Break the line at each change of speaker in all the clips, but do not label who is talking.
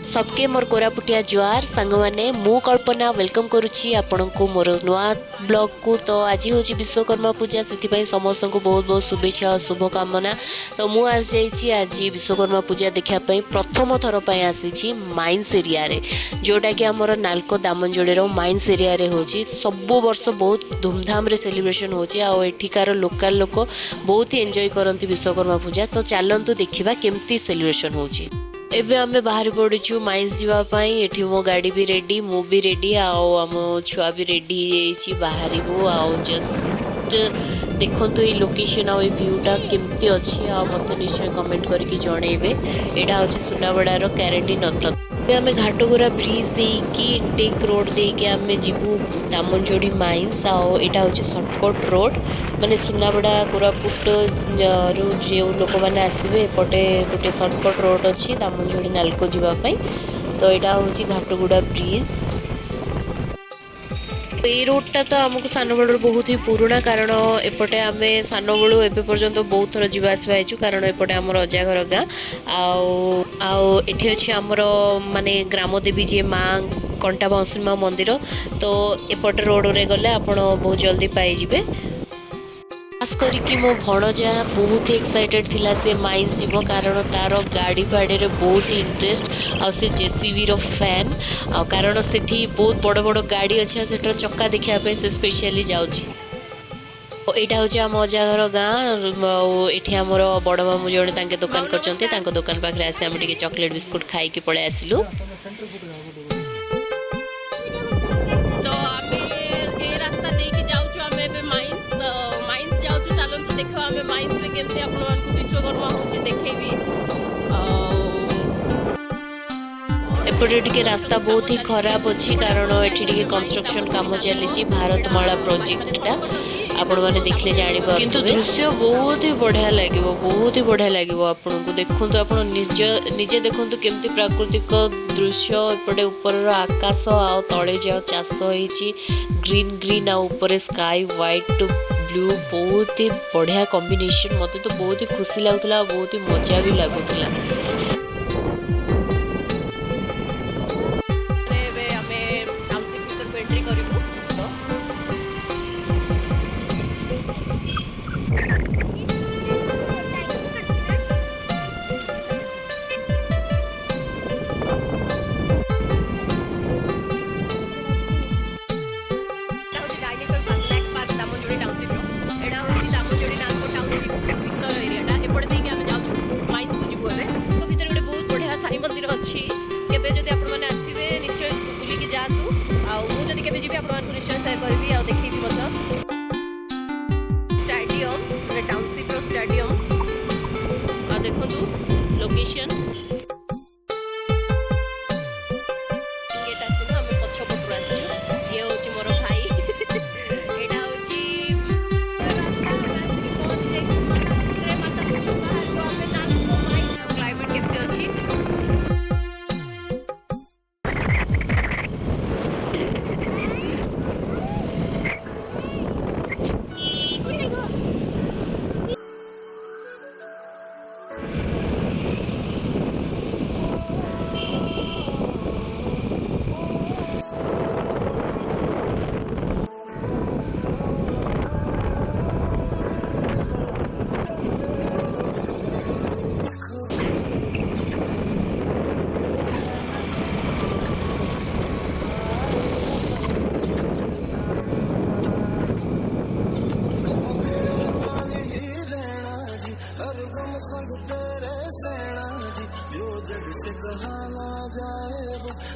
सबके मोर कोरापुटिया जुआर सांग मैंने मु कल्पना वेलकम करुच्ची आपण को मोर नुआ ब्लॉग को। तो आज हूँ विश्वकर्मा पूजा से समस्त को बहुत बहुत शुभेच्छा और शुभकामना। तो मु आज विश्वकर्मा पूजा देखापी प्रथम थर पर आसी माइंस एरिया रे, जोटा कि आमर नालको दामनजोड़ीर माइंस एरिया रे होची। सबु वर्ष बहुत धूमधाम रे सेलिब्रेशन होची आ एठिकार लोकल लोक बहुत ही एंजॉय करती विश्वकर्मा पूजा। तो चलतु देखा केमती सेलिब्रेशन होची। एबे आमे बाहर पड़ुछु माइंस जीवापाई। एठी मो गाड़ी भी रेडी, मु भी रेडी, आओ आम छुआ भी रेडी हो बाहरबू। आओ जस्ट देखंतु ये लोकेशन आ व्यूटा केमती अच्छी आ मते निश्चय कमेंट करके जणेबे। एटा होची सुनाबड़ार कैरेंडी नदी। आम घाटगोरा ब्रिज देकी टेक रोड देकी आम जीवु दामनजोड़ी माइंस। आटा हूँ सर्टकट रोड, माने सुनाबड़ा कोरापुट रू जो लोक मैंने आसवे एपटे गोटे सर्टकट रोड अच्छी दामनजोड़ी नालको जीवाई। तो यहाँ हूँ घाटगोड़ा ब्रिज। ये रोडटा तो आमको सान बड़ू बहुत ही पुराना, कारण एपटे आम सान बड़ू एबे पर्यंत बहुत थर जीवा आसवा होइछु, कारण एपटे आमर अजा घर गाँ। आठी अच्छी आमर माने ग्रामदेवी जी माँ कंटा बांसुरी माँ मंदिर। तो एपटे रोड रे गले आपण बहुत जल्दी पाइबे। खास करके मो भणजा बहुत ही एक्साइटेड थिला से माइंस जीव, कारण तार गाड़ी फाड़ी रे बहुत ही इंटरेस्ट आ से जेसीबी रो फैन आ, कारण सेठी बहुत बड़ बड़ गाड़ी अच्छे सेठर चक्का देखा से स्पेशली जाउची। यहाँ हूँ आम अजा घर गाँ। ये आमर बड़ मामू जड़े तांके दुकान करचंते, तांको दुकान पाखरे आसी आम टिके चॉकलेट बिस्कुट खाई पळे आसिलु। विश्वकर्मा हूँ देखी एपटे टिके रास्ता बहुत ही खराब अच्छी, कारण ये कंस्ट्रक्शन काम चली भारतमाला प्रोजेक्टा आपण मैंने देखले जानी। किंतु दृश्य बहुत ही बढ़िया लगे, बहुत ही बढ़िया लगे आपन को। देखो आप निजे देखो केमती प्राकृतिक दृश्य। एपटे ऊपर आकाश आ तले जाओ चाष होती ग्रीन ग्रीन आ ऊपर स्काई व्हाइट ब्लू, बहुत ही बढ़िया कॉम्बिनेशन। मत तो बहुत ही खुशी लगुला, बहुत ही मजा भी लगुला। टाउनशिप स्टेडियम देखो लोकेशन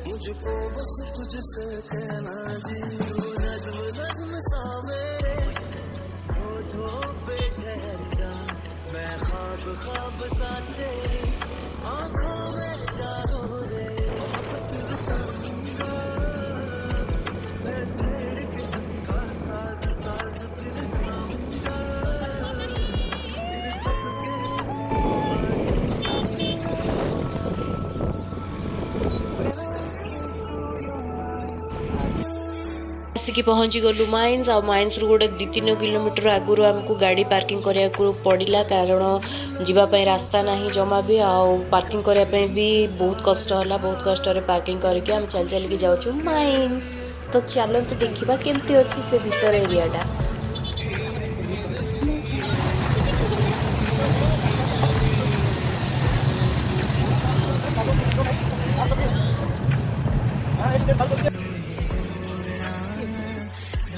मुझको बस तुझसे कहना जी, नज़्म नज़्म सा मेरे होठों पे ठहर जा, मैं ख्वाब ख्वाब सा तेरी आँखों में जाऊं रे। मैं छेड़ के धक्का साज साज फिर गाऊंगा, फिर सबके ଆସିକି ପହଞ୍ଚି ଗଲୁ ମାଇନ୍ସ। ଆଉ ମାଇନ୍ସରୁ ଗୋଟେ 2-3 କିଲୋମିଟର ଆଗରୁ ଆମକୁ ଗାଡ଼ି ପାର୍କିଂ କରିବାକୁ ପଡ଼ିଲା, କାରଣ ଯିବା ପାଇଁ ରାସ୍ତା ନାହିଁ ଜମା ବି, ଆଉ ପାର୍କିଂ କରିବା ପାଇଁ ବି ବହୁତ କଷ୍ଟ ହେଲା। ବହୁତ କଷ୍ଟରେ ପାର୍କିଂ କରିକି ଆମେ ଚାଲି ଚାଲିକି ଯାଉଛୁ ମାଇନ୍ସ। ତ ଚାଲନ୍ତୁ ଦେଖିବା କେମିତି ଅଛି ସେ ଭିତର ଏରିଆଟା।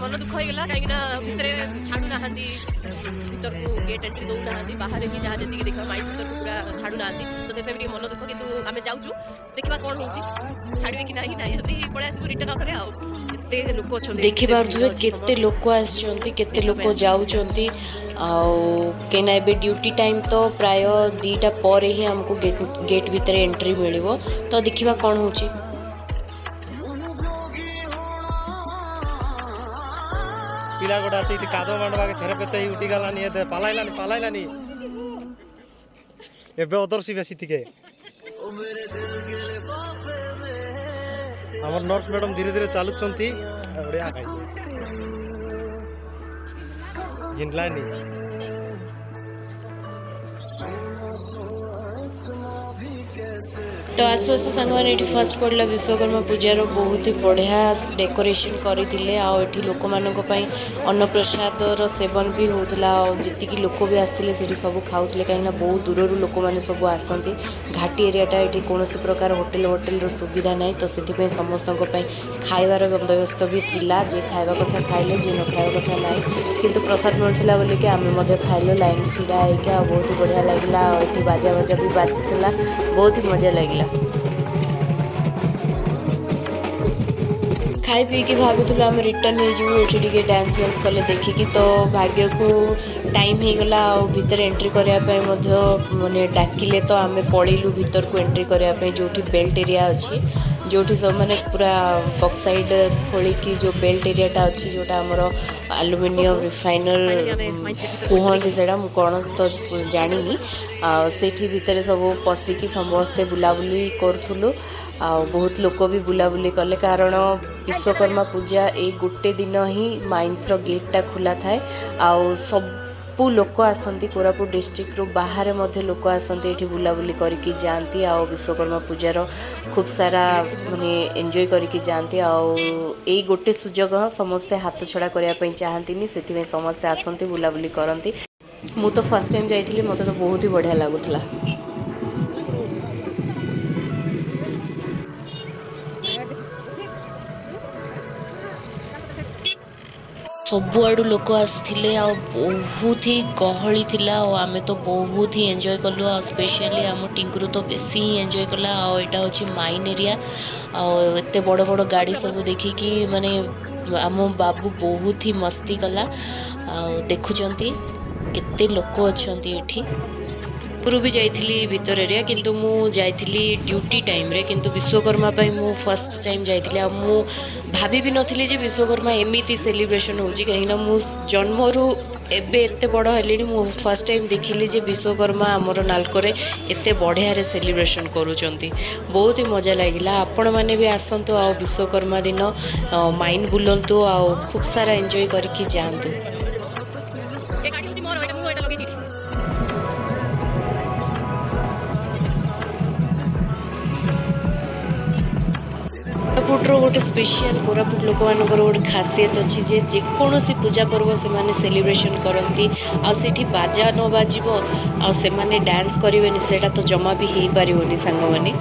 मन दुख होगा कहीं भितर छाड़ू ना भीतर को गेट एंट्री दौ ना बाहर ही जहाँ जी देखा माइस भीतर को पूरा छाड़ू ना तो से मन दुख कि आम जाऊँ देखा कौन हो छाड़े कि नहीं पलि आस रिटर्न करे आते लोक अच्छा
देखिपे केते लोक आते लोक जाऊँगी। कहीं ड्यूटी टाइम तो प्राय 2टा पर ही आमको गेट भितर एंट्री मिल। तो देखा कौन हो
पिला गोटा अच्छी काद मांडवा के थेरे पेते उठी गलानी पालाइलानी एबे अदर्शी बेसी थिके हमर नर्स मैडम धीरे धीरे चालुछंती बढ़िया खाइ गिनलानी।
तो आसु आसु सांग मैंने फर्स्ट पड़ा विश्वकर्मा पूजार बहुत ही बढ़िया डेकोरेशन करते आठ लोक मानी अन्नप्रसादर सेवन भी होता। जी लोक भी आसते से सब खाऊले कहीं बहुत दूर लोक मैंने सब आसती। घाटी एरियाटा ये कौन प्रकार होटेल सुविधा ना, तो से समस्त खाइबार बंदोबस्त भी थिला। जे खाइबा कथा खाइले, जे न खाइबा कथा ना, किंतु प्रसाद मिलूला बोलिक आम खाइल लाइन छिड़ा होगा। बहुत ही बढ़िया लगिला। ये बाजा बाजा भी बाजिला, बहुत ही मजा लगिला। खाई पी कि भावुलु आम रिटर्न हो डांस वांस कले देखिकी, तो भाग्य को टाइम हो गला। भीतर एंट्री करने माने डाकिले तो आम पड़ेलु भीतर को एंट्री करने जो बेल्ट एरिया अच्छी, जो सब माने पूरा बक्साइड खोलिकी जो बेल्ट एरियाटा अच्छी, जोटा आमर आलुमिनियम रिफाइनर कहते से कौन तो जानी से भितर सब पशिकी समस्ते बुलाबुली करूँ। बहुत लोक भी बुलाबुली कले, कारण विश्वकर्मा पूजा ए गोटे दिन ही माइंस गेटा खोला थाए। आउ सबू लोक आसती कोरापुट डिस्ट्रिक्ट रू बाहर लोक आसती ये बुलाबुली करके जाती। आ विश्वकर्मा पूजार खूब सारा माने एंजॉय करके जाती। आई गोटे सुजोग समस्ते हाथ छड़ा करने चाहती, से समस्ते आसती बुलाबुली करती। मु तो फर्स्ट टाइम जाइली, मत तो बहुत ही बढ़िया लगुला। सबुआड़ू लोक आसते बहुत ही गहली थिला। आमे तो बहुत ही एंजॉय कलु। स्पेशली आम टिंकुरु तो बेसी ही एंजॉय कला। यहाँ हूँ माइन एरिया, आते बड़ बड़ गाड़ी सब देखिकी माने आम बाबू बहुत ही मस्ती कला। देखुंत केते लोक अच्छा ये भी जाइली भीतर एरिया, किंतु मु जाइली ड्यूटी टाइम रे। किंतु विश्वकर्मा पाई मु फर्स्ट टाइम जाइली। आ मु भाभी भी नथिली जे विश्वकर्मा एमिति सेलिब्रेशन होची, कहीं ना मु जन्मरू एबे एते बड़ हेलिनी मु फर्स्ट टाइम देखिली जे विश्वकर्मा आमर नालकोरे एते बढ़िया रे सेलिब्रेशन करूचंती। बहुत ही मजा लागिला। आपण माने भी आसंतु आ विश्वकर्मा दिन माइन बुलंतु आ खूब सारा एंजॉय करके जानतु। कोरापुटर गोटे स्पेशल कोरापुट लोक मान गोटे खासियत अच्छी जे जेकोसी पूजा पर्व से सेलिब्रेशन करती। आठी बाजा न बाजिब आ डांस करें सेटा तो जमा भी हो पारनी सांग माने।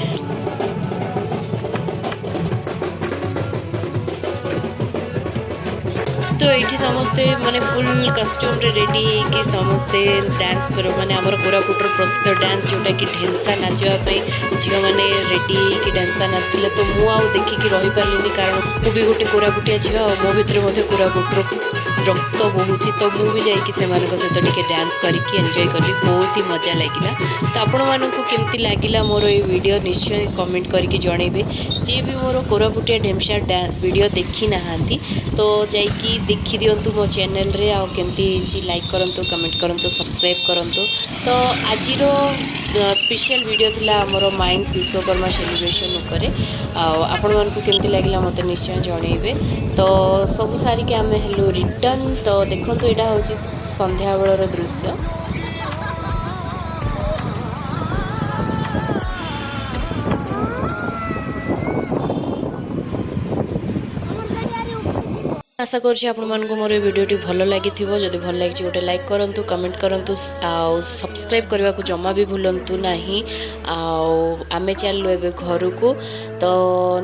तो ये समस्ते माने फुल कस्ट्यूम रे रेडी कि समस्ते डांस करो माने आमर कोरापुटर प्रसिद्ध डांस जोटा कि ढेमसा नाचवाई झील मैंने रेडी कि ढेमसा नाचुले। तो मुझे देखिकी रही पार्ली, कारण मुझे गोटे कोरापुटिया झील मो भितर कोरापुटर रक्त बोहुची तो मु भी जाइए से सहित टिके डांस करके एंजॉय कली बहुत ही मजा लगिला। तो आपण मानकु केमती लागिला मोर ये वीडियो निश्चय कमेंट करके जणेबे। जे भी मोर कोरापुटिया ढेमसा वीडियो देखी नाहांती तो जाइकी देखी दियंतु मो चैनल रे आ केमती जी लाइक करंतु कमेंट करंतु सब्सक्राइब करंतु। तो आजिरो स्पेशल वीडियो थिला हमरो माइंस विश्वकर्मा सेलिब्रेशन उपरे आपण मानकु केमती लागिला मते निश्चय जणेबे। तो सब सारी के आमे हेलो रिटर्न। तो देखंतु एटा होची संध्या बेलर दृश्य। आशा करुँच आपण मानक मोर वीडियोटी भल लगी जदि भल लगी गोटे लाइक करंतु कमेंट करंतु सब्सक्राइब करने को जमा भी भूलंतु नहीं। आमे चलु एबे घर को। तो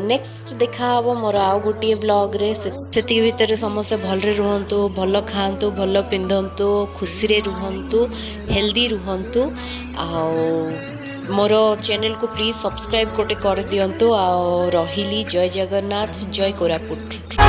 नेक्स्ट देखा हम मोर आउ गोटे ब्लॉग रे सेति भीतर समस्त भलरे रुहंतु भल खांतु भल पिंधंतु खुशी रे रुहंतु हेल्दी रुहंतु। मोर चैनल को प्लीज सब्सक्राइब गोटे कर दियंतु। रहिली जय जगन्नाथ जय कोरापुट।